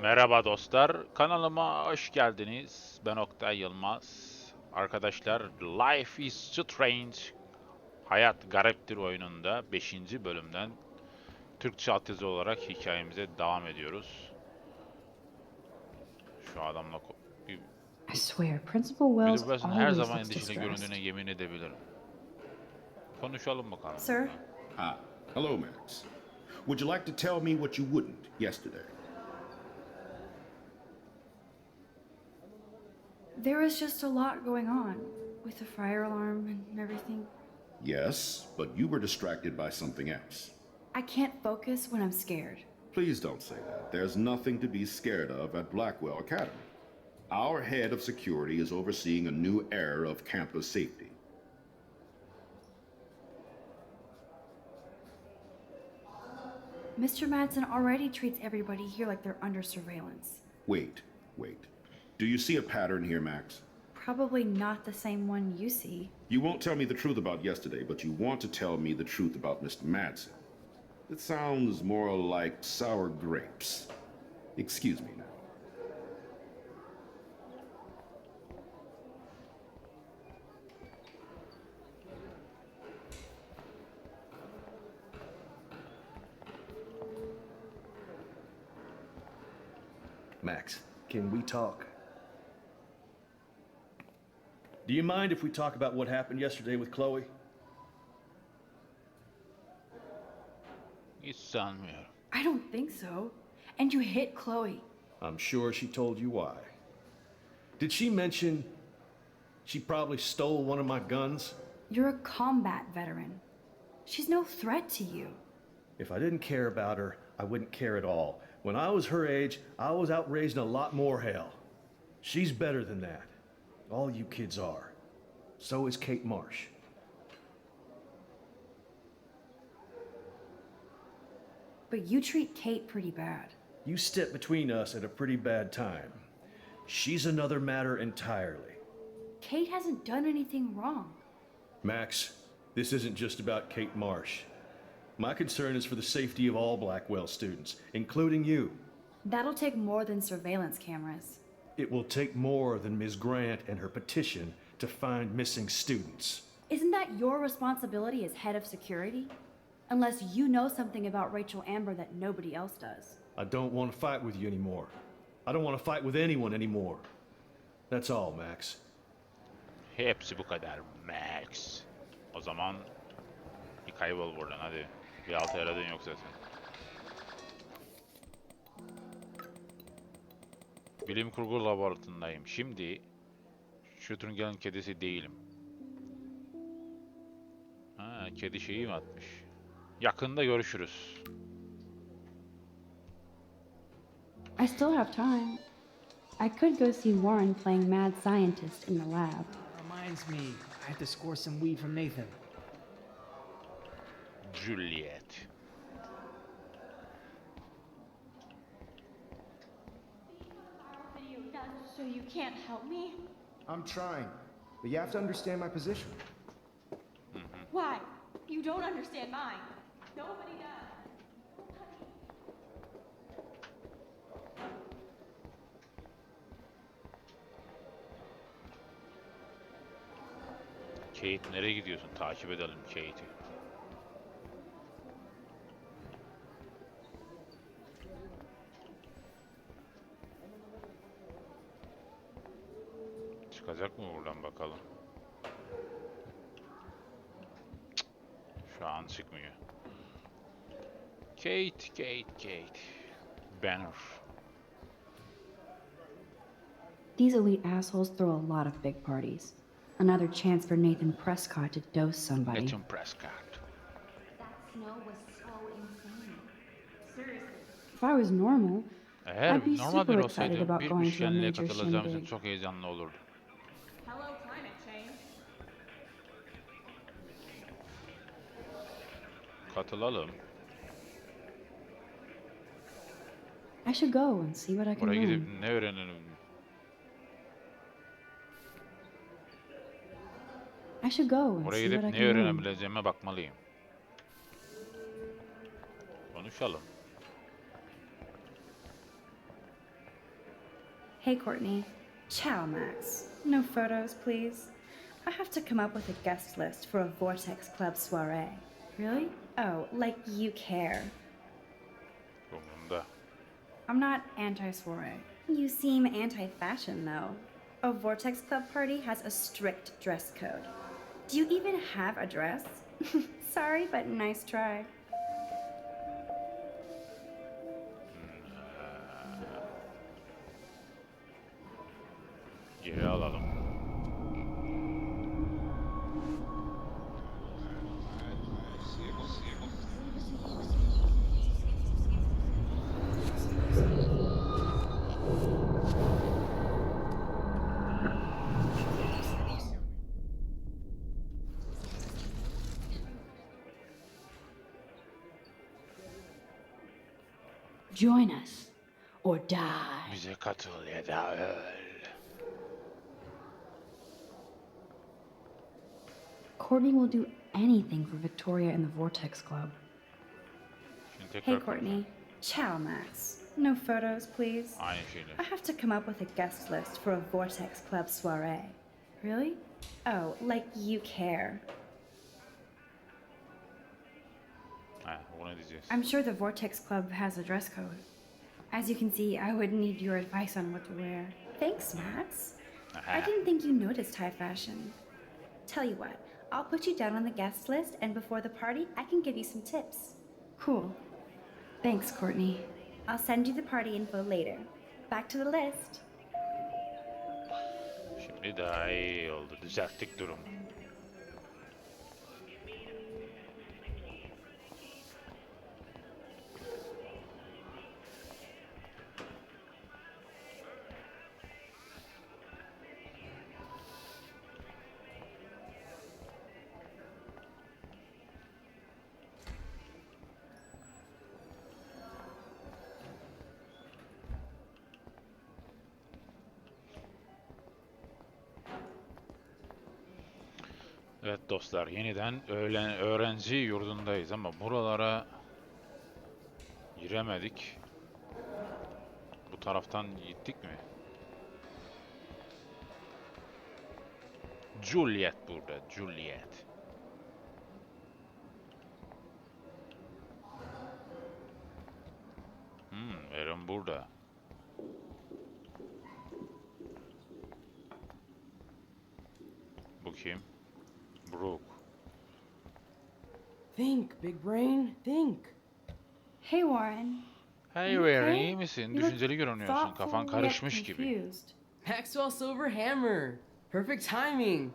Merhaba dostlar, kanalıma hoş geldiniz. Ben Oktay Yılmaz. Arkadaşlar, Life is Strange, Hayat Gariptir oyununda 5. bölümden Türkçe altyazı olarak hikayemize devam ediyoruz. Şu adamla I swear, Principal bir Wells de bu her always zaman looks endişeli distressed. göründüğüne yemin edebilirim. Konuşalım bakalım. Sir? Hi. Hello, Max. Would you like to tell me what you wouldn't yesterday? There was just a lot going on with the fire alarm and everything. Yes, but you were distracted by something else. I can't focus when I'm scared. Please don't say that. There's nothing to be scared of at Blackwell Academy. Our head of security is overseeing a new era of campus safety. Mr. Madsen already treats everybody here like they're under surveillance. Wait. Do you see a pattern here, Max? Probably not the same one you see. You won't tell me the truth about yesterday, but you want to tell me the truth about Mr. Madsen. It sounds more like sour grapes. Excuse me now. Max, can we talk? Do you mind if we talk about what happened yesterday with Chloe? Hiç sanmıyorum. I don't think so. And you hit Chloe. I'm sure she told you why. Did she mention she probably stole one of my guns? You're a combat veteran. She's no threat to you. If I didn't care about her, I wouldn't care at all. When I was her age, I was out raising a lot more hell. She's better than that. All you kids are. So is Kate Marsh. But you treat Kate pretty bad. You stepped between us at a pretty bad time. She's another matter entirely. Kate hasn't done anything wrong. Max, this isn't just about Kate Marsh. My concern is for the safety of all Blackwell students, including you. That'll take more than surveillance cameras. It will take more than Ms. Grant and her petition to find missing students. Isn't that your responsibility as head of security? Unless you know something about Rachel Amber that nobody else does. I don't want to fight with you anymore. I don't want to fight with anyone anymore. That's all, Max. Hepsi bu kadar Max. O zaman bir kaybol buradan hadi. Bir altı aradığın yok zaten. Bilim kurgu laboratuvarındayım. Şimdi Schrodinger'in kedisi değilim. Ha, kedi şeyi mi atmış? Yakında görüşürüz. I still have time. I could go see Warren playing mad scientist in the lab. Reminds me, I had to score some weed from Nathan. Juliet. Video done so you can't help me? I'm trying, but you have to understand my position. Why? You don't understand mine. Nobody does. Kate nereye gidiyorsun? Takip edelim Kate'i. Çıkacak mı buradan bakalım. Cık, şu an çıkmıyor. Kate. Banner. These elite assholes throw a lot of big parties. Another chance for Nathan Prescott to dose somebody. Nathan Prescott. That snow was so insane. Seriously. If I was normal, Eğer I'd be normal super bir excited olsaydım about bir going to a şenliğe major katılacağım için shindig. çok heyecanlı olurdum. Hello, climate change. Katılalım. I should go and see what I can Buraya learn. gidip ne öğrenelim? I should go and Oraya see gidip what I ne can learn. öğrenebileceğime bakmalıyım. Konuşalım. Hey, Courtney. Ciao, Max. No photos, please. I have to come up with a guest list for a Vortex Club soiree. Really? Oh, like you care. Umurumda. I'm not anti-soiree. You seem anti-fashion, though. A Vortex Club party has a strict dress code. Do you even have a dress? Sorry, but nice try. Geri alalım. Join us or die. Bize katıl ya da öl. Courtney will do anything for Victoria and the Vortex Club. Şimdi tekrar Hey, Courtney. Ciao, Max. No photos, please. aynı şeyler. I have to come up with a guest list for a Vortex Club soiree. Really? Oh, like you care. Ha, bunu diyeceğiz. I'm sure the Vortex Club has a dress code. As you can see, I would need your advice on what to wear. Thanks, Max. I didn't think you noticed high fashion. Tell you what, I'll put you down on the guest list, and before the party, I can give you some tips. Cool. Thanks, Courtney. I'll send you the party info later. Back to the list. Şimdi daha iyi oldu. Düzelttik durumu. Evet dostlar, yeniden öğrenci yurdundayız ama buralara giremedik. Bu taraftan gittik mi? Juliet burada, Juliet. Aaron burada. Bu kim? Brooke. Think, big brain, think. Hey, Warren. Hey You Warren, okay? iyi misin? You look Düşünceli görünüyorsun. thoughtful Kafan yet karışmış gibi. confused. Maxwell Silver Hammer. Perfect timing.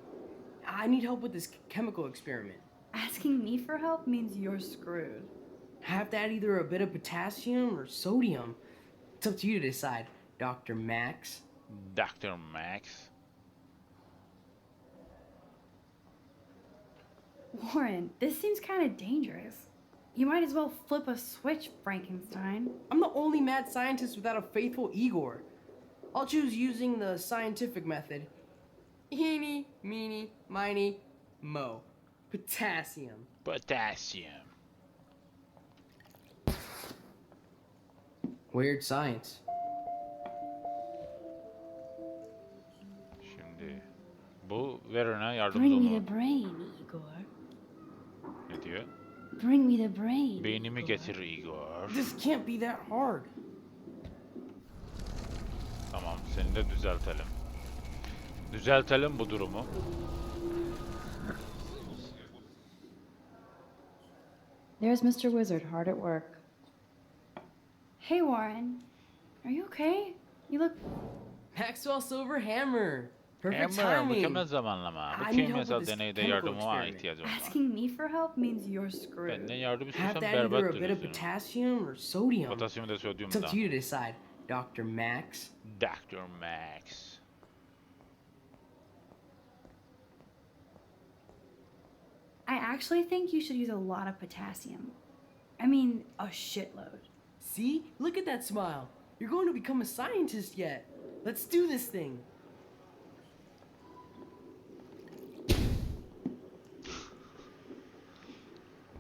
I need help with this chemical experiment. Asking me for help means you're screwed. I have to add either a bit of potassium or sodium. It's up to you to decide, Dr. Max. Dr. Max. Warren, this seems kind of dangerous. You might as well flip a switch, Frankenstein. I'm the only mad scientist without a faithful Igor. I'll choose using the scientific method. Eeny, meeny, miny, mo. Potassium. Potassium. Weird science. Şimdi bu Warren'a yardımcı Bring me olmalı. the brain, Igor. Ne diyor? Bring me the brain. Beynimi Igor. getir Igor. This can't be that hard. Tamam, seni de düzeltelim. Düzeltelim bu durumu. There's Mr. Wizard hard at work. Hey, Warren. Are you okay? You look... Maxwell Silver Hammer. Perfect Hammer, timing. mükemmel zamanlama. Bu I need help kimyasal with this deneyde chemical yardıma experiment. ihtiyacım var. Asking me for help means you're screwed. Benden yardım I have istiyorsan to add either a berbat bit of duruyorsun. potassium or sodium. Potasyum da sodyum It's up da. to you to decide, Dr. Max. Dr. Max. I actually think you should use a lot of potassium. I mean, a shitload. See? Look at that smile. You're going to become a scientist yet. Let's do this thing.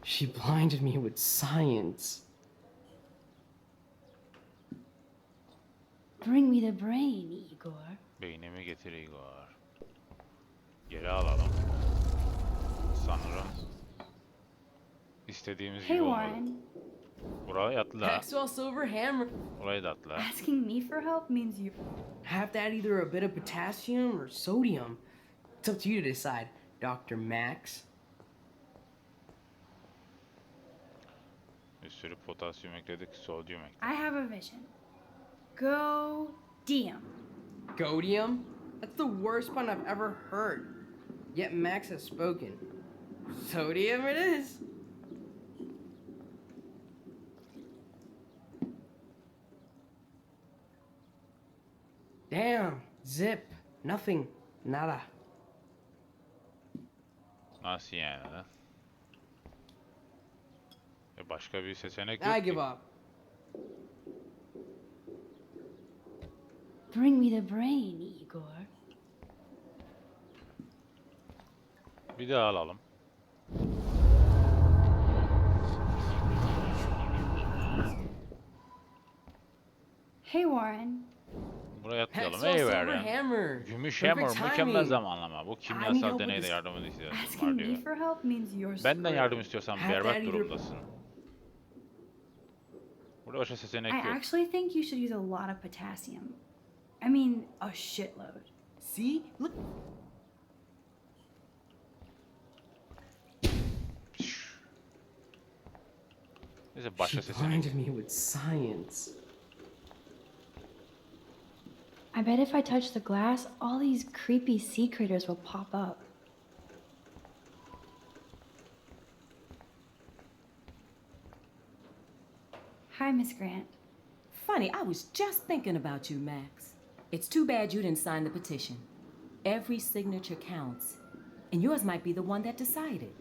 She blinded me with science. Bring me the brain, Igor. Beynimi getir Igor. Geri alalım. Sanırım istediğimiz Hey gibi olmadı. Warren, Buraya atla. Maxwell Silver Hammer. Burayı da atla. asking me for help means you. Have to add either a bit of potassium or sodium. It's up to you to decide, Dr. Max. Bir sürü potasyum ekledik, sodyum ekledik. I have a vision. Go DM. Godium? That's the worst pun I've ever heard. Yet Max has spoken. Sodium it is. Damn, zip, nothing, nada. Nasıl yani lan? Başka bir seçenek I yok give ki. up. Bring me the brain, Igor. Bir daha alalım. Hey Warren, Buraya atlayalım. Maxwell Ey Silver ver ya. Hammer. Gümüş Perfect hammer, mükemmel timing. zamanlama. Bu I need kimyasal help with deneyde this. yardımını ihtiyacım asking var me diyor. for help means you're Benden screwed. yardım istiyorsan Have berbat that either- durumdasın. Burada başka seçenek I yok. actually think you should use a lot of potassium. I mean, a shitload. See? Look. Neyse başka She seçenek. blinded me with science. I bet if I touch the glass, all these creepy sea critters will pop up. Hi, Miss Grant. Funny, I was just thinking about you, Max. It's too bad you didn't sign the petition. Every signature counts, and yours might be the one that decided.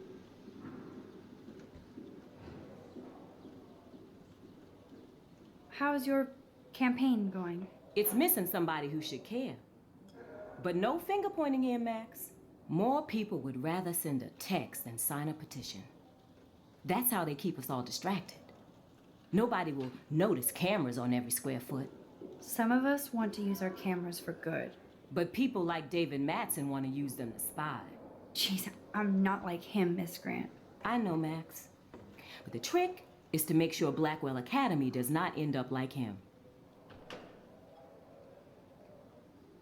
How's your campaign going? It's missing somebody who should care. But no finger pointing here, Max. More people would rather send a text than sign a petition. That's how they keep us all distracted. Nobody will notice cameras on every square foot. Some of us want to use our cameras for good. But people like David Mattson want to use them to spy. Jeez, I'm not like him, Miss Grant. I know, Max. But the trick is to make sure Blackwell Academy does not end up like him.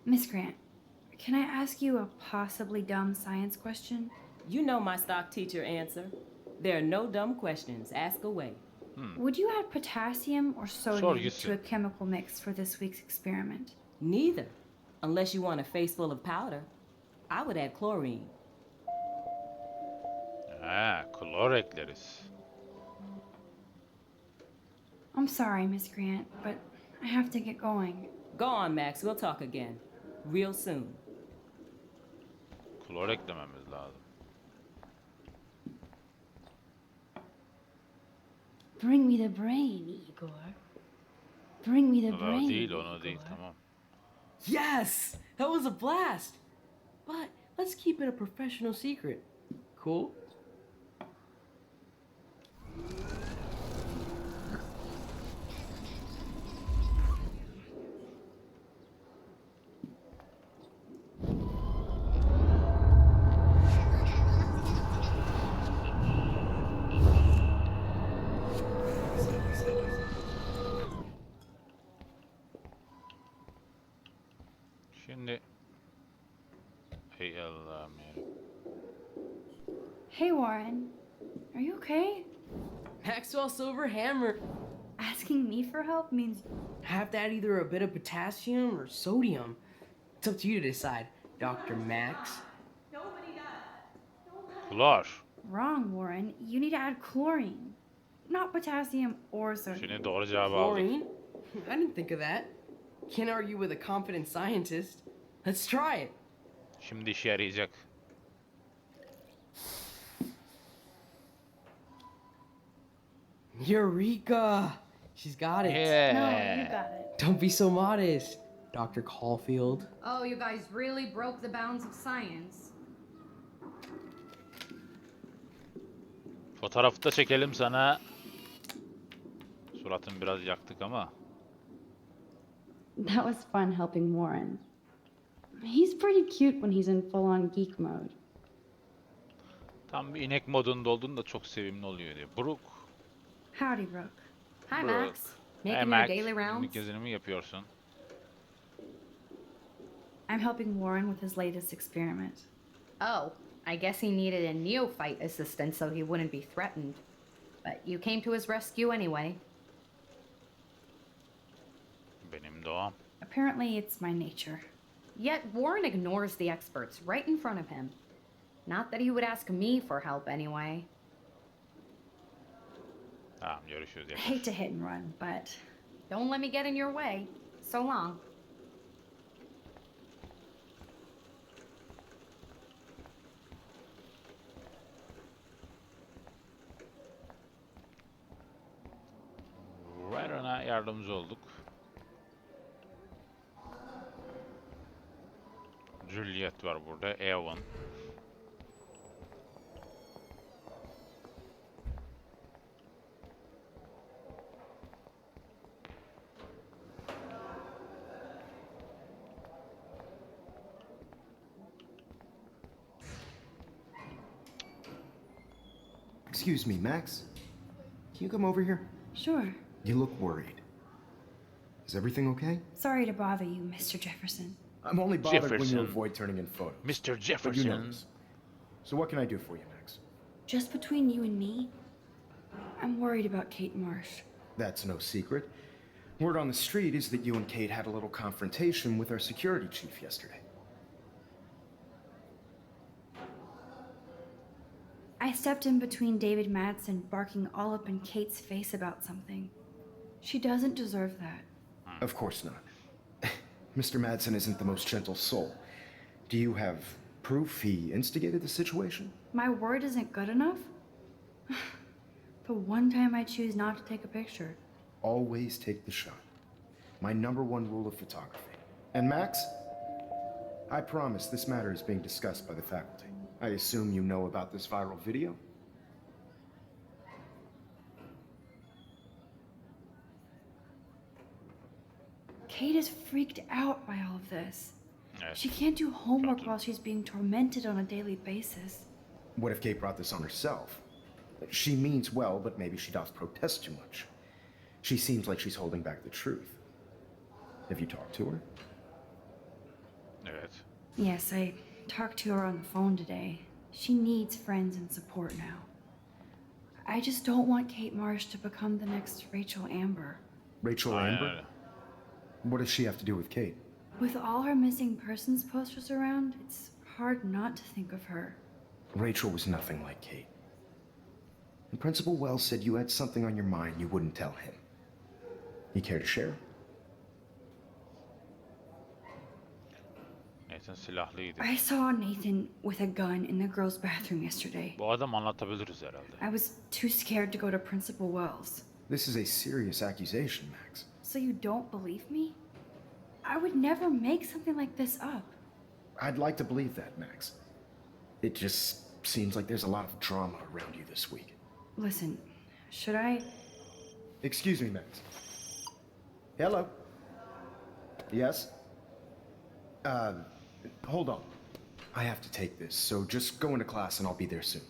Miss Grant, can I ask you a possibly dumb science question? You know my stock teacher answer. There are no dumb questions. Ask away. Would you add potassium or sodium Sorgisi. to a chemical mix for this week's experiment? Neither. Unless you want a face full of powder. I would add chlorine. Ha, klor ekleriz. I'm sorry, Miss Grant, but I have to get going. Go on, Max. We'll talk again. Real soon. Klor eklememiz lazım. Bring me the brain, Igor. Bring me the Onu brain. değil, onu değil. Igor. Tamam. Yes! That was a blast! But let's keep it a professional secret. Cool? Şimdi... Hey Allah'ım ya. Hey, Warren. Are you okay? Maxwell Silver Hammer. Asking me for help means Have to add either a bit of potassium or sodium. It's up to you to decide, Dr. Max. Klor. wrong, Warren. You need to add chlorine, not potassium or sodium. Şimdi doğru cevabı aldık. Chlorine? I didn't think of that. Can't argue with a confident scientist. Let's try it. Şimdi işe yarayacak. Eureka! She's got it. No, you Yeah. got it. Don't be so modest, Dr. Caulfield. Oh, you guys really broke the bounds of science. Fotoğrafı da çekelim sana. Suratını biraz yaktık ama. That was fun helping Warren. He's pretty cute when he's in full-on geek mode. Tam bir inek modunda olduğunda çok sevimli oluyor diyor. Brooke. Howdy, Brooke. Hi, Brooke. Max. Hey Making Mac. your daily Günlük rounds? gezinimi yapıyorsun. I'm helping Warren with his latest experiment. Oh, I guess he needed a neophyte assistant so he wouldn't be threatened. But you came to his rescue anyway. Benim doğam. Apparently, it's my nature. Yet Warren ignores the experts right in front of him. Not that he would ask me for help anyway. Tamam görüşürüz. I hate to hit and run, but Don't let me get in your way. So long. Ryan'a yardımcı olduk. Juliet var burada. Evan. Excuse me, Max. Can you come over here? sure. You look worried. Is everything okay? Sorry to bother you, Mr. Jefferson. I'm only bothered when you Jefferson. avoid turning in photos. Mr. But Jefferson. you know this. So what can I do for you, Max? Just between you and me, I'm worried about Kate Marsh. That's no secret. Word on the street is that you and Kate had a little confrontation with our security chief yesterday. I stepped in between David Madsen barking all up in Kate's face about something. She doesn't deserve that. Of course not. Mr. Madsen isn't the most gentle soul. Do you have proof he instigated the situation? My word isn't good enough? The one time I choose not to take a picture. Always take the shot. My #1 rule of photography. And Max, I promise this matter is being discussed by the faculty. I assume you know about this viral video? Kate is freaked out by all of this. Evet. She can't do homework while she's being tormented on a daily basis. What if Kate brought this on herself? She means well, but maybe she doth protest too much. She seems like she's holding back the truth. Have you talked to her? Evet. Yes, I talked to her on the phone today. She needs friends and support now. I just don't want Kate Marsh to become the next Rachel Amber. Rachel Aynen Amber? öyle. What does she have to do with Kate? With all her missing persons posters around, it's hard not to think of her. Rachel was nothing like Kate. And Principal Wells said you had something on your mind you wouldn't tell him. You care to share? Nathan silahlıydı. I saw Nathan with a gun in the girls' bathroom yesterday. Bu adam anlatabiliriz herhalde. I was too scared to go to Principal Wells. This is a serious accusation, Max. So you don't believe me? I would never make something like this up. I'd like to believe that, Max. It just seems like there's a lot of drama around you this week. Listen, should I? Excuse me, Max. Hello? Yes? Hold on. I have to take this, so just go into class and I'll be there soon.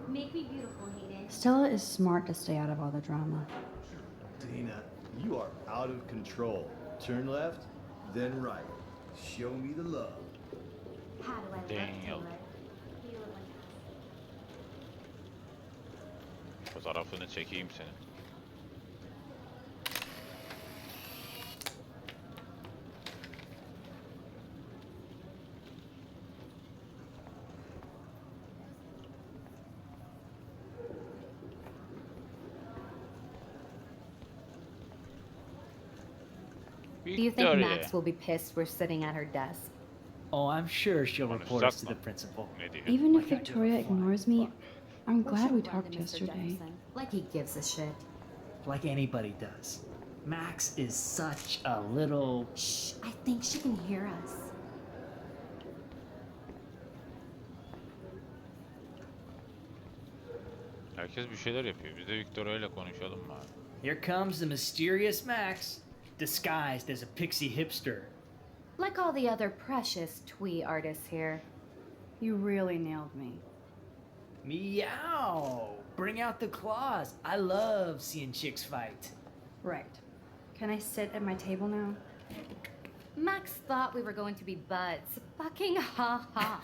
Make me beautiful, Hayden. Stella is smart to stay out of all the drama. Dina, you are out of control. Turn left, then right. Show me the love. How do I look, Damn. Taylor? You look like Fotoğrafını çekeyim senin. Do you think Victoria. Max will be pissed we're sitting at her desk? Oh, I'm sure she'll report us to the Konuşacak mı? principal. Ne diyor? Even if Victoria ignores me, I'm glad we She'll run talked to Mr. yesterday. Jefferson, like he gives a shit. Like anybody does. Max is such a little... Shh, I think she can hear us. Herkes bir şeyler yapıyor. Biz de Victoria ile konuşalım mı? Here comes the mysterious Max, disguised as a pixie hipster. Like all the other precious twee artists here. You really nailed me. Meow! Bring out the claws. I love seeing chicks fight. Right. Can I sit at my table now? Max thought we were going to be buds. Fucking ha ha.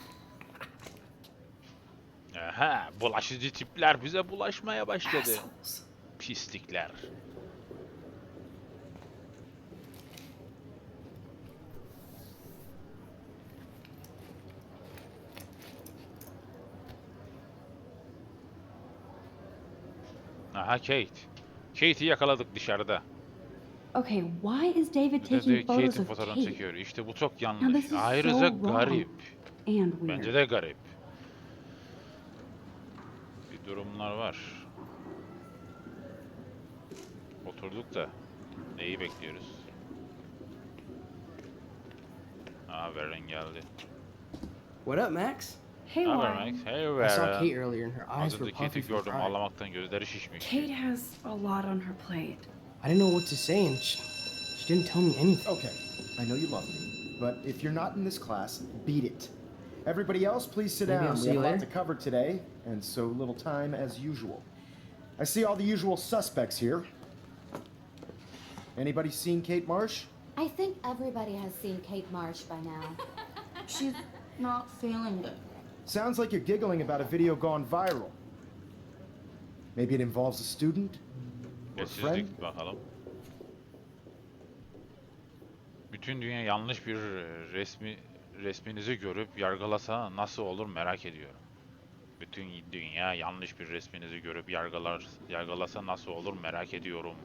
Aha, bulaşıcı tipler bize bulaşmaya başladı. Assholes. Pislikler. Aha Kate. Kate'i yakaladık dışarıda. Okay, why is David Bir de taking photos Kate'in of fotoğrafını Kate? çekiyor. İşte bu çok Now yanlış. this is so Ayrıca wrong garip. and weird. Bence de garip. Bir durumlar var. Oturduk da neyi bekliyoruz? Aa, Veren geldi. What up, Max? Hey, Haber Wyatt. Max? Hey I saw Kate Veren. earlier and her Az eyes were önce puffy Kate'i from gördüm, crying. ağlamaktan gözleri şişmiş. Kate has a lot on her plate. I didn't know what to say and she didn't tell me anything. Okay, I know you love me, but if you're not in this class, beat it. Everybody else, please sit Maybe down. I'll We see have you a lot later. to cover today, and so little time as usual. I see all the usual suspects here. Anybody seen Kate Marsh? I think everybody has seen Kate Marsh by now. She's not feeling it. Sounds like you're giggling about a video gone viral. Maybe it involves a student? Or a friend? Sessizlik bakalım. Bütün dünya yanlış bir resminizi görüp yargılasa nasıl olur merak ediyorum. Bütün dünya yanlış bir resminizi görüp yargılasa nasıl olur merak ediyorum.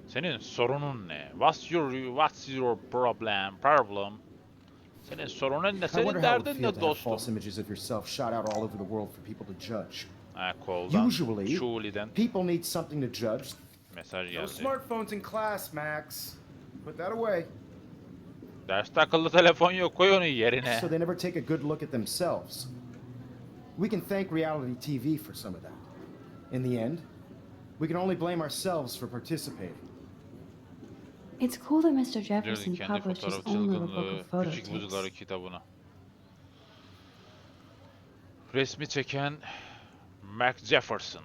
Senin sorunun ne? What's your problem? Senin sorunun ne? I Senin wonder how it would derdin feel ne to have dostum? false images of yourself shot out all over the world for people to judge. Ha, koldan, Usually, Şuli'den people need something to judge. mesaj No geldi. smartphones in class, Max. Put that away. Derste akıllı telefon yok, koy onu yerine. So they never take a good look at themselves. We can thank reality TV for some of that. In the end, we can only blame ourselves for participating. It's cool that Mr. Diyordu Jefferson kendi published his fotoğraf own little book çılgınlığı, of photo küçük tapes. buzları kitabına. Resmi çeken Max Jefferson.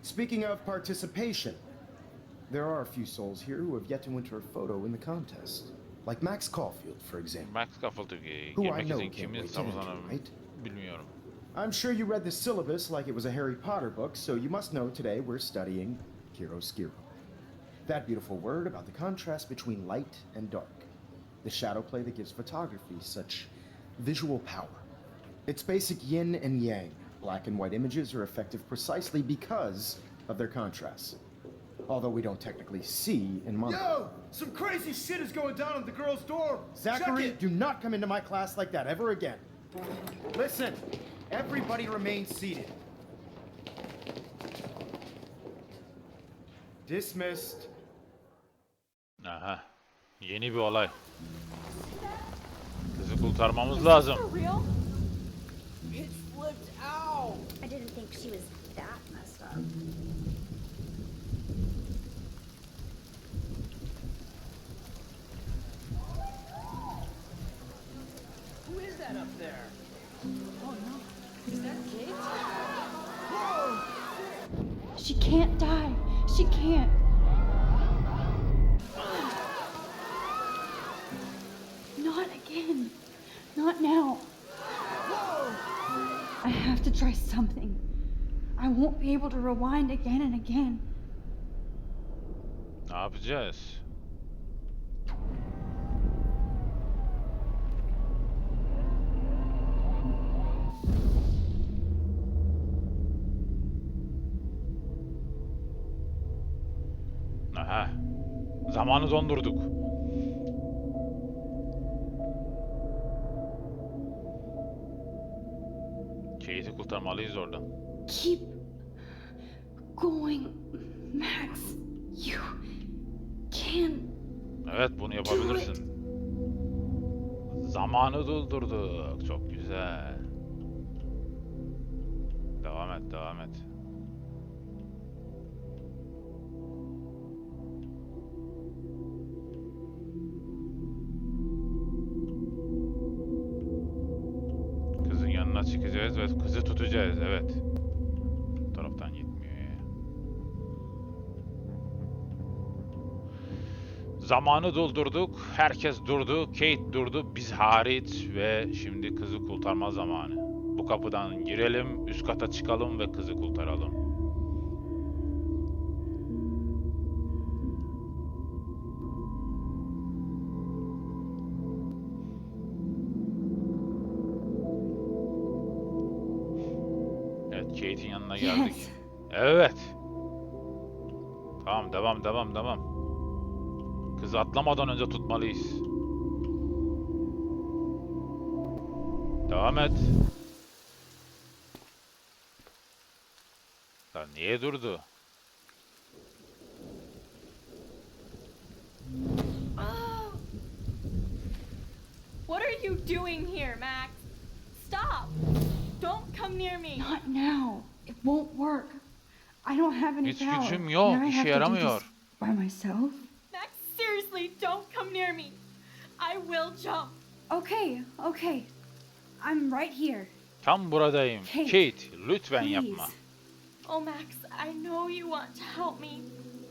Speaking of participation, there are a few souls here who have yet to enter a photo in the contest. Like Max Caulfield, for example. Max Caulfield'ı Who I girmek know için can't kimin wait to enter, savunanı right? bilmiyorum. I'm sure you read the syllabus like it was a Harry Potter book, so you must know today we're studying chiaroscuro. That beautiful word about the contrast between light and dark. The shadow play that gives photography such visual power. It's basic yin and yang. Black and white images are effective precisely because of their contrast. Although we don't technically see in montage. Yo! Some crazy shit is going down in the girls' dorm! Zachary, do not come into my class like that ever again. Listen, everybody remain seated. Dismissed. Aha. Yeni bir olay. Kızı kurtarmamız lazım. real? It flipped out. I didn't think she was that messed up. Who is that up there? Oh no. Is that Kate? She can't die. She can't. Not again. Not now. I have to try something. I won't be able to rewind again and again. Ne yapacağız? Aha. Zamanı dondurduk. Kate'i kurtarmalıyız oradan. Keep going, Max. You can. Evet, bunu yapabilirsin. Zamanı durdurduk. Çok güzel. et, devam et. Kızın yanına çıkacağız ve kızı tutacağız, evet. Bu taraftan gitmiyor ya. Zamanı doldurduk, herkes durdu, Kate durdu, biz hariç ve şimdi kızı kurtarma zamanı. Bu kapıdan girelim, üst kata çıkalım ve kızı kurtaralım. Evet, Kate'in yanına geldik. Yes. Evet. Tamam, devam. Kızı atlamadan önce tutmalıyız. Devam et. Ya niye durdu? Oh. What are you doing here, Max? Stop! Don't come near me. Not now. It won't work. I don't have any Hiç power. gücüm yok, Now I işe have to do yaramıyor. this by myself. Max, seriously, don't come near me. I will jump. Okay. I'm right here. Tam buradayım. Kate, Kate, lütfen please. yapma. Oh, Max, I know you want to help me.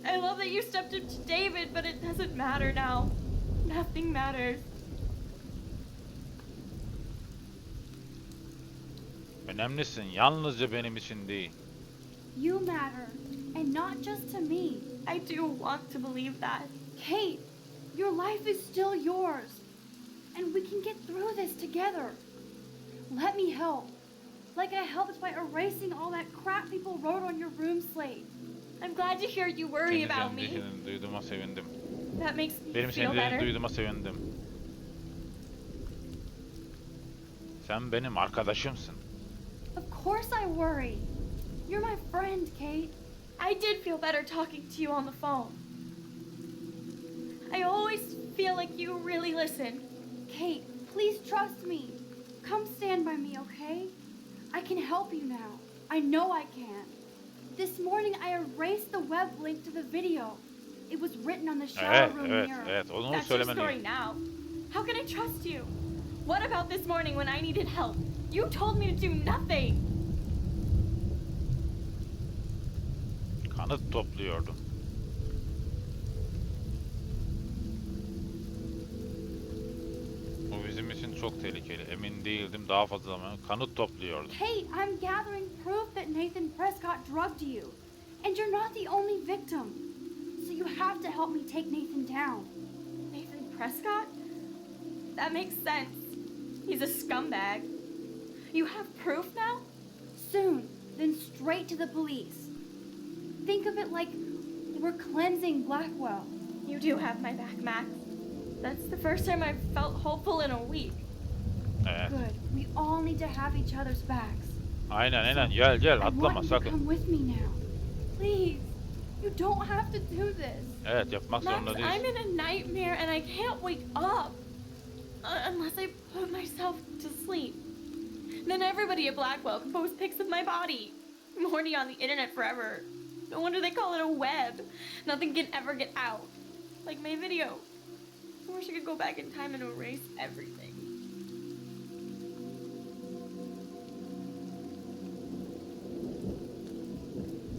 I love that you stepped up to David, but it doesn't matter now. Nothing matters. Önemlisin, yalnızca benim için değil. You matter, and not just to me. I do want to believe that. Kate, your life is still yours, and we can get through this together. Let me help, like I helped by erasing all that crap people wrote on your room slate. I'm glad to hear you worry Seni about me. endişeni duyduğuma sevindim. That makes me Benim feel seni better. duyduğuma sevindim. Sen benim arkadaşımsın. Of course I worry. You're my friend, Kate. I did feel better talking to you on the phone. I always feel like you really listen. Kate, please trust me. Come stand by me, okay? I can help you now. I know I can. This morning I erased the web link to the video. It was written on the shower room mirror. Evet, onu That's your story söylemeliyim. now. How can I trust you? What about this morning when I needed help? You told me to do nothing. Kanıt topluyordum. Bu bizim için çok tehlikeli. Emin değildim, daha fazla zaman kanıt topluyordum. Kate, I'm gathering proof that Nathan Prescott drugged you. And you're not the only victim. So you have to help me take Nathan down. Nathan Prescott? That makes sense. He's a scumbag. You have proof now? Soon, then straight to the police. Think of it like we're cleansing Blackwell. You do have my back, Max. That's the first time I've felt hopeful in a week. Evet. Good. We all need to have each other's backs. Aynen. Gel I atlama want you to sakın. come with me now. Please. You don't have to do this. Evet, yapmak Max, zorunda I'm değilsin. in a nightmare and I can't wake up. Unless I put myself to sleep. Then everybody at Blackwell can post pics of my body. I'm horny on the internet forever. No wonder they call it a web. Nothing can ever get out. Like my video. I wish I could go back in time and erase everything.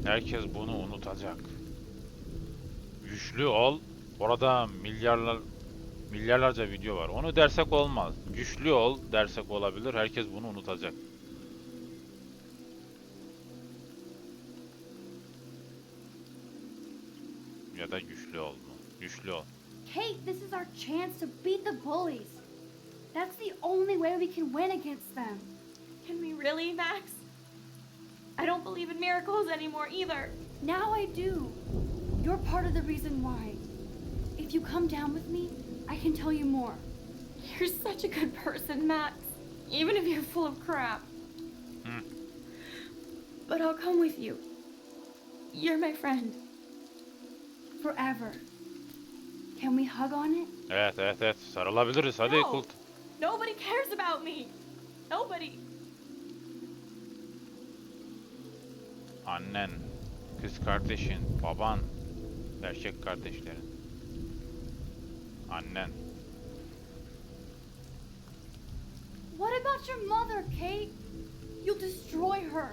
Herkes bunu unutacak. Güçlü ol. Orada milyarlarca video var. Onu dersek olmaz. Güçlü ol dersek olabilir. Herkes bunu unutacak. Ya da güçlü ol mu? Güçlü ol. Kate, this is our chance to beat the bullies. That's the only way we can win against them. Can we really, Max? I don't believe in miracles anymore either. Now I do. You're part of the reason why. If you come down with me, I can tell you more. You're such a good person, Max. Even if you're full of crap. But I'll come with you. You're my friend. Forever. Can we hug on it? Evet. Sarılabiliriz. Hadi No. Nobody cares about me. Nobody. Annen, kız kardeşin, baban, erkek kardeşlerin. Annen. What about your mother, Kate? You'll destroy her.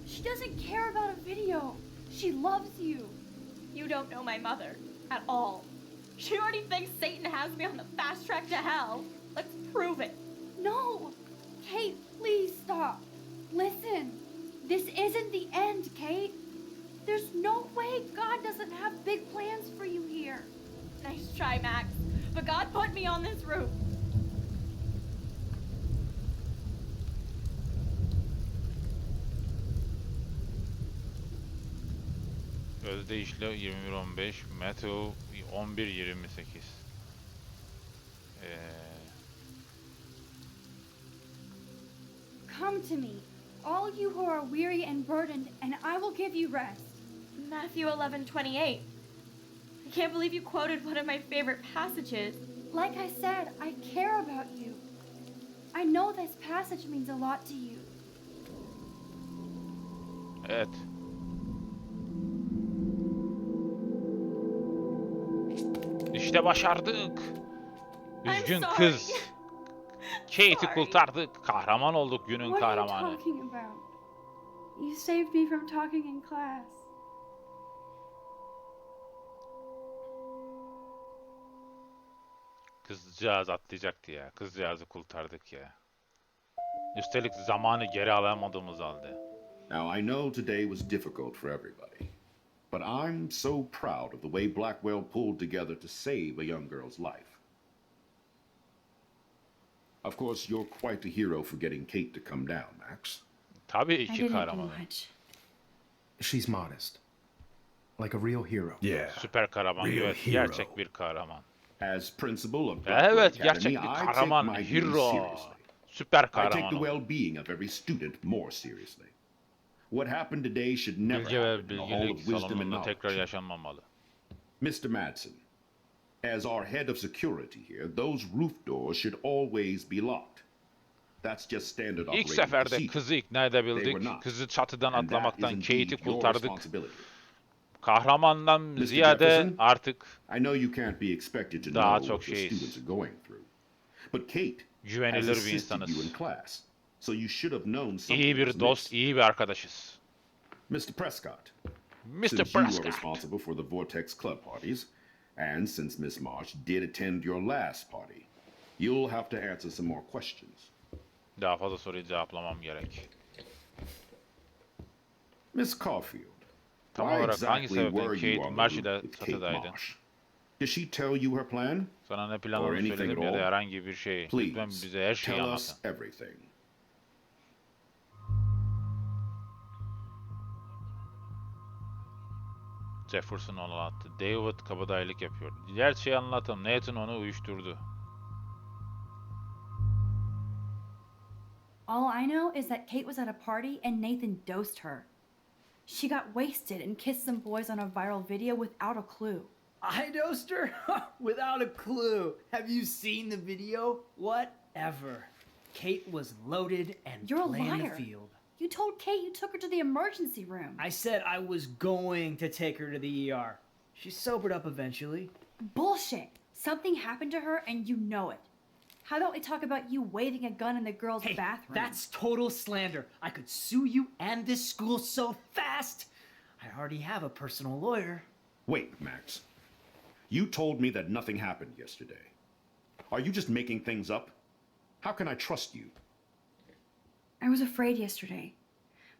She doesn't care about a video. She loves you. You don't know my mother at all. She already thinks Satan has me on the fast track to hell. Let's prove it. No! Kate, please stop. Listen, this isn't the end, Kate. There's no way God doesn't have big plans for you here. Nice try, Max. But God put me on this roof. Özdeyişle 21-15, Meteo 11-28. Come to me, all you who are weary and burdened, and I will give you rest. Matthew 11:28. I can't believe you quoted one of my favorite passages. Like I said, I care about you. I know this passage means a lot to you. Evet. İşte başardık. Üzgün I'm kız. sorry. Kate'i Sorry. kurtardık. Kahraman olduk günün What are you kahramanı. talking about? You saved me from talking in class. Kızcağız atlayacaktı ya. Kızcağızı kurtardık ya. Üstelik zamanı geri alamadığımız halde. Now, I know today was difficult for everybody, but I'm so proud of the way Blackwell pulled together to save a young girl's life. Of course, you're quite a hero for getting Kate to come down, Max. Tabii I iki didn't do kahraman. much. She's modest. Like a real hero. Yeah. Süper kahraman. Real Evet, hero. gerçek bir kahraman. As principal of Blackwell Evet, Academy, gerçek I bir take kahraman. my duties Hero. seriously. Süper I take kahraman. the o. well-being of every student more seriously. What happened today should never Bilgi happen ve in the Hall of bilgilik Wisdom and salonunda tekrar Knowledge. yaşanmamalı. Mr. Madsen, as our head of security here, those roof doors should always be locked. That's just standard İlk operating seferde procedure. kızı ikna They edebildik. were not. Kızı çatıdan And that is atlamaktan Kate'i indeed your kurtardık. responsibility. Kahramandan Mr. ziyade Jefferson, artık I know you can't be expected to Daha know çok what the şeyiz. students are going through. But Kate has güvenilir bir assisted you insanız. in class, so you should have known something İyi was bir dost, amiss. iyi bir arkadaşız. Mr. Prescott, Mr. since you are Prescott. responsible for the Vortex Club parties, and since Miss March did attend your last party, you'll have to answer some more questions. Daha fazla soruyu cevaplamam gerek. Miss Caulfield, Tam why olarak hangi exactly sebepten were you Kate on March the ile roof with Kate çatıdaydın? Marsh? Did she tell you her plan? Sana ne Or planını anything söyledim at ya da all? herhangi bir şey. Lütfen Please, bize her şeyi tell us anlatın. everything. Jefferson onu anlattı. David kabadayılık yapıyor. Her şeyi anlatın. Nathan onu uyuşturdu. All I know is that Kate was at a party and Nathan dosed her. She got wasted and kissed some boys on a viral video without a clue. I dosed her? Without a clue. Have you seen the video? Whatever. Kate was loaded and You're a playing liar. the field. You told Kate you took her to the emergency room. I said I was going to take her to the ER. She sobered up eventually. Bullshit. Something happened to her and you know it. How about we talk about you waving a gun in the girls' Hey, bathroom? that's total slander. I could sue you and this school so fast. I already have a personal lawyer. Wait, Max. You told me that nothing happened yesterday. Are you just making things up? How can I trust you? I was afraid yesterday,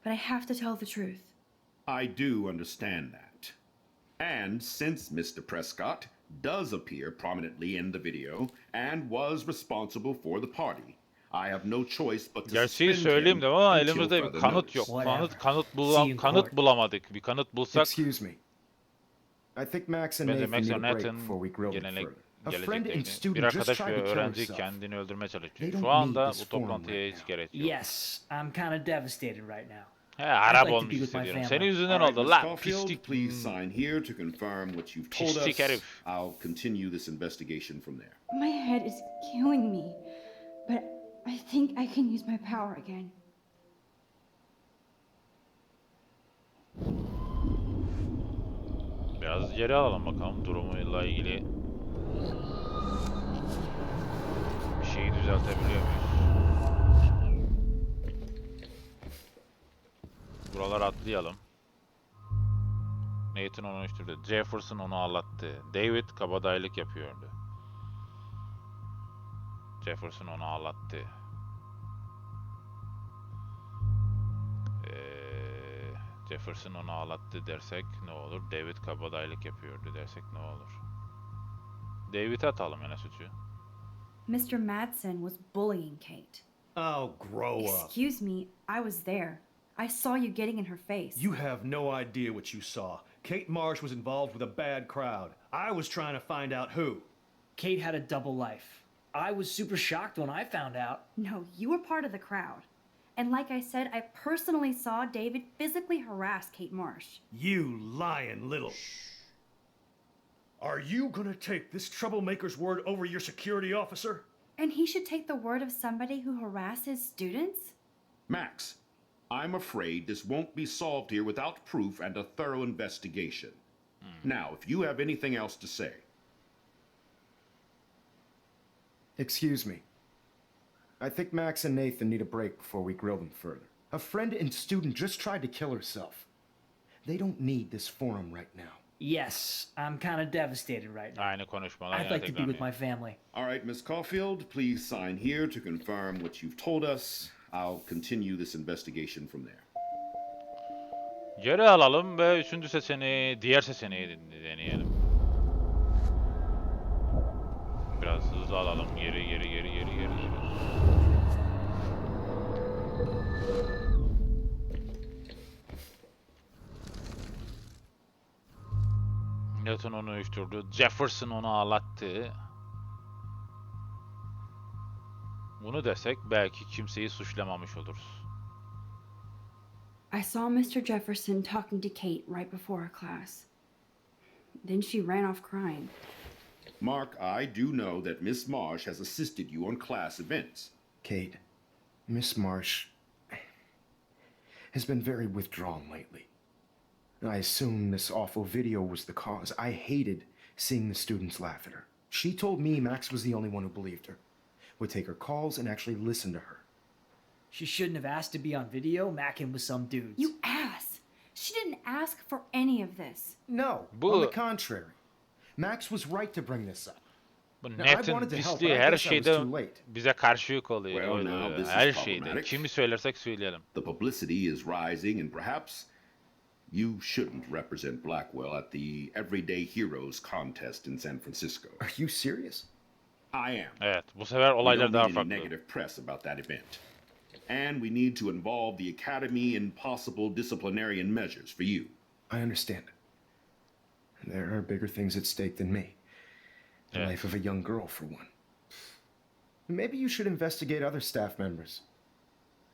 but I have to tell the truth. I do understand that. And since Mr. Prescott does appear prominently in the video and was responsible for the party, I have no choice but to Gerçeği suspend söyleyeyim him de ama until elimizde bir further kanıt notice. yok. Whatever. Kanıt See you in court. bulamadık. Bir kanıt bulsak Excuse me. I think Max and bence Nathan Max need ve a break Nathan before we grill them genele further. A friend and gelecekler. Bir student just arkadaş ve tried to kill öğrenci herself. kendini öldürmeye çalışıyor. They Şu don't anda need this bu forum toplantıya right hiç now. gerek yok. Yes, I'm kind of devastated right now. He, Arap like to olmuş be with my hissediyorum. family. Senin yüzünden All right, oldu Miss lan. Caulfield, Pislik. please sign here to confirm what you've told us. Pislik herif. I'll continue this investigation from there. My head is killing me, but I think I can use my power again. Biraz geri alalım bakalım durumuyla ilgili bir şeyi düzeltebiliyor muyuz? Buralara atlayalım. Nathan onu uyuşturdu. Jefferson onu ağlattı. David kabadayılık yapıyordu. Jefferson onu ağlattı. Jefferson onu ağlattı dersek ne olur? David kabadayılık yapıyordu dersek ne olur? David'e atalım yine suçu. Mr. Madsen was bullying Kate. Oh, grow up. Excuse me, I was there. I saw you getting in her face. You have no idea what you saw. Kate Marsh was involved with a bad crowd. I was trying to find out who. Kate had a double life. I was super shocked when I found out. No, you were part of the crowd. And like I said, I personally saw David physically harass Kate Marsh. You lying little... Are you gonna take this troublemaker's word over your security officer? And he should take the word of somebody who harasses students? Max, I'm afraid this won't be solved here without proof and a thorough investigation. Now, if you have anything else to say. Excuse me. I think Max and Nathan need a break before we grill them further. A friend and student just tried to kill herself. They don't need this forum right now. Yes, I'm kind of devastated right now. Aynı konuşmalar I'd yine like to be with my tekrarlayalım. family. All right, Miss Caulfield, please sign here to confirm what you've told us. I'll continue this investigation from there. Geri alalım ve üçüncü seçeneği, diğer seçeneği deneyelim. Biraz hızlı alalım. Geri. Nathan onu uyuşturdu. Jefferson onu ağlattı. Bunu desek belki kimseyi suçlamamış oluruz. I saw Mr. Jefferson talking to Kate right before our class. Then she ran off crying. Mark, I do know that Miss Marsh has assisted you on class events. Kate, Miss Marsh has been very withdrawn lately. I assume this awful video was the cause. I hated seeing the students laugh at her. She told me Max was the only one who believed her, would take her calls and actually listen to her. She shouldn't have asked to be on video macking with some dudes. You ass! She didn't ask for any of this. No, on the contrary. Max was right to bring this up. Bu Now, I Nathan wanted to help, pisliği but I her guess I was şeyde too late. bize karşı yük oluyor. Well, now this is Her şeyde. problematic. Kimi söylersek söyleyelim. The publicity is rising, and perhaps you shouldn't represent Blackwell at the Everyday Heroes contest in San Francisco. Are you serious? I am. Evet, bu sefer We olaylar don't daha need any farklı. negative press about that event. And we need to involve the Academy in possible disciplinarian measures for you. I understand. There are bigger things at stake than me. The Yeah. life of a young girl, for one. Maybe you should investigate other staff members.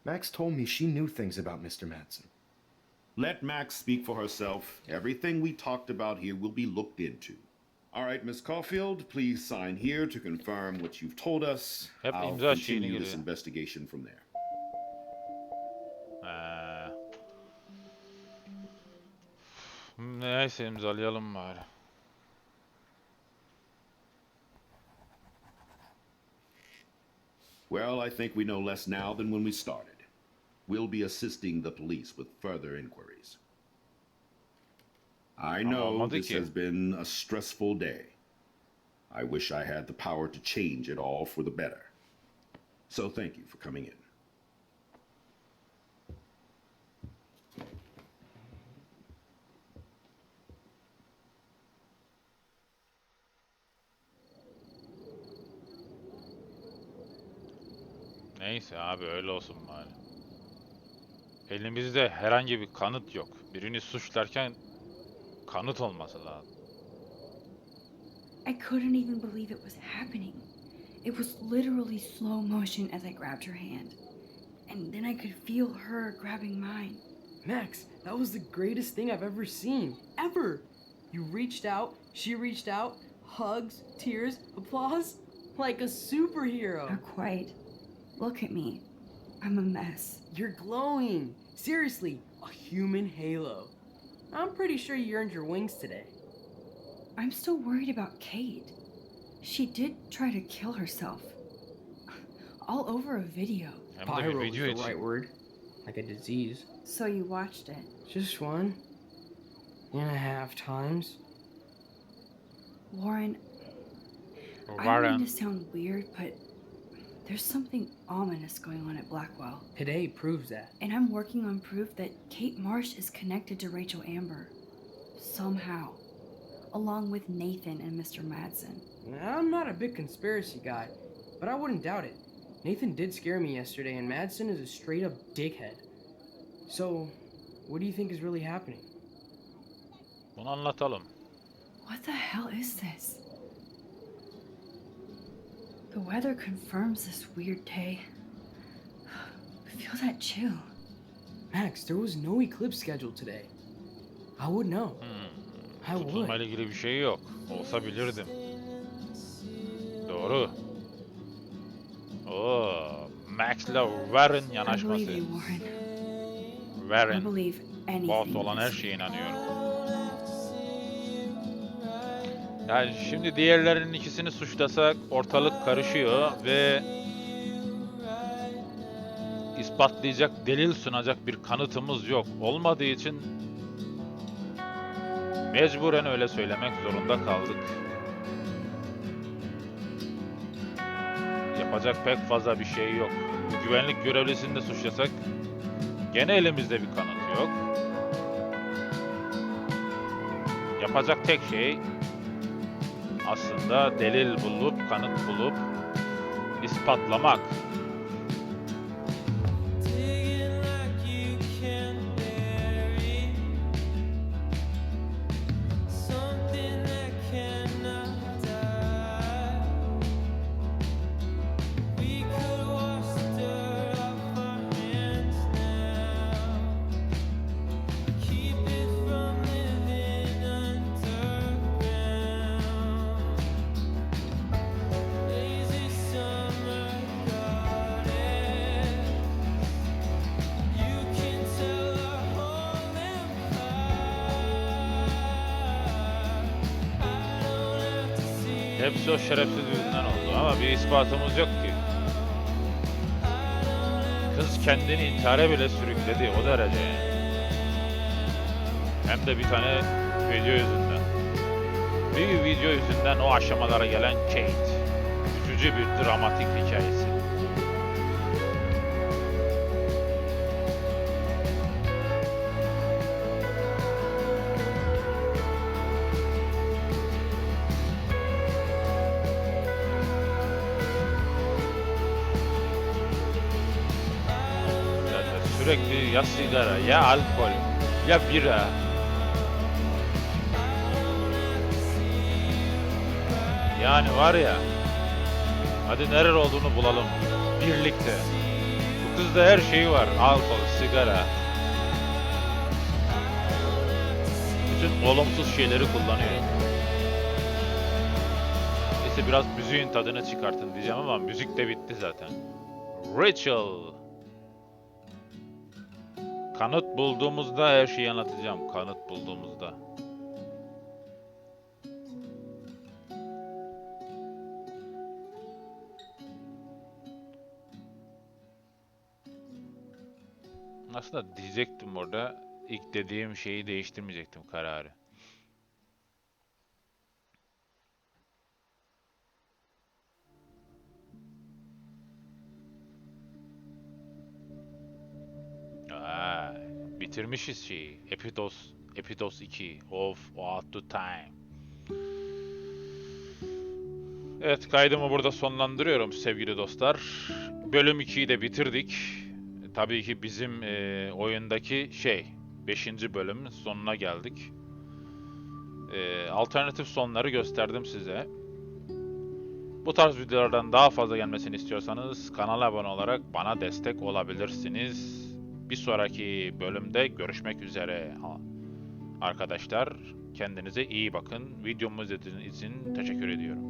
Max told me she knew things about Mr. Madsen. Let Max speak for herself. Everything we talked about here will be looked into. All right, Miss Caulfield, please sign here to confirm what you've told us. Hep I'll imza şeyini continue this giriyor. investigation from there. Neyse imzalayalım bari. Well, I think we know less now than when we started. We'll be assisting the police with further inquiries. I know olmadı this ki. has been a stressful day. I wish I had the power to change it all for the better. So thank you for coming in. Neyse abi öyle olsun bari. Elimizde herhangi bir kanıt yok. Birini suçlarken kanıt olması lazım. I couldn't even believe it was happening. It was literally slow motion as I grabbed her hand. And then I could feel her grabbing mine. Max, that was the greatest thing I've ever seen. Ever! You reached out, she reached out, hugs, tears, applause. Like a superhero. Not quite. Look at me. I'm a mess. You're glowing. Seriously, a human halo. I'm pretty sure you earned your wings today. I'm still worried about Kate. She did try to kill herself. All over a video. Hem de bir Viral is video the için. right word. Like a disease. So you watched it? Just 1.5 times. Warren, I don't Warren. mean to sound weird, but there's something ominous going on at Blackwell. Today proves that. And I'm working on proof that Kate Marsh is connected to Rachel Amber. Somehow. Along with Nathan and Mr. Madsen. I'm not a big conspiracy guy, but I wouldn't doubt it. Nathan did scare me yesterday, and Madsen is a straight-up dickhead. So, what do you think is really happening? Bunu anlatalım. What the hell is this? The weather confirms this weird day. Feel that chill. Max, there was no eclipse scheduled today. I would know. I would. Tutulma ile ilgili bir şey yok. Olsa bilirdim. Doğru. Oo, Max'la Warren I believe yanaşması. you, Warren. I Warren. believe anything. Boss olan her şeye inanıyorum. Yani şimdi diğerlerinin ikisini suçlasak ortalık karışıyor ve ispatlayacak, delil sunacak bir kanıtımız yok. Olmadığı için mecburen öyle söylemek zorunda kaldık. Yapacak pek fazla bir şey yok. Güvenlik görevlisini de suçlasak gene elimizde bir kanıt yok. Yapacak tek şey aslında delil bulup, kanıt bulup ispatlamak. Hepsi o şerefsiz yüzünden oldu ama bir ispatımız yok ki. Kız kendini intihara bile sürükledi o derece yani. Hem de bir tane video yüzünden. Bir video yüzünden o aşamalara gelen Kate. Üzücü bir dramatik hikayesi. Sürekli ya sigara, ya alkol, ya bira. Yani var ya, hadi nerede olduğunu bulalım birlikte. Bu kızda her şeyi var, alkol, sigara. Bütün olumsuz şeyleri kullanıyor. Neyse biraz müziğin tadını çıkartın diyeceğim ama müzik de bitti zaten. Rachel. Kanıt bulduğumuzda her şeyi anlatacağım. Kanıt bulduğumuzda. Aslında diyecektim orada. İlk dediğim şeyi değiştirmeyecektim kararı. Bitirmişiz şeyi. Epidos 2 of What to Time. Evet, kaydımı burada sonlandırıyorum sevgili dostlar. Bölüm 2'yi de bitirdik. Tabii ki bizim oyundaki 5. bölümün sonuna geldik. Alternatif sonları gösterdim size. Bu tarz videolardan daha fazla gelmesini istiyorsanız kanala abone olarak bana destek olabilirsiniz. Bir sonraki bölümde görüşmek üzere arkadaşlar. Kendinize iyi bakın. Videomu izlediğiniz için teşekkür ediyorum.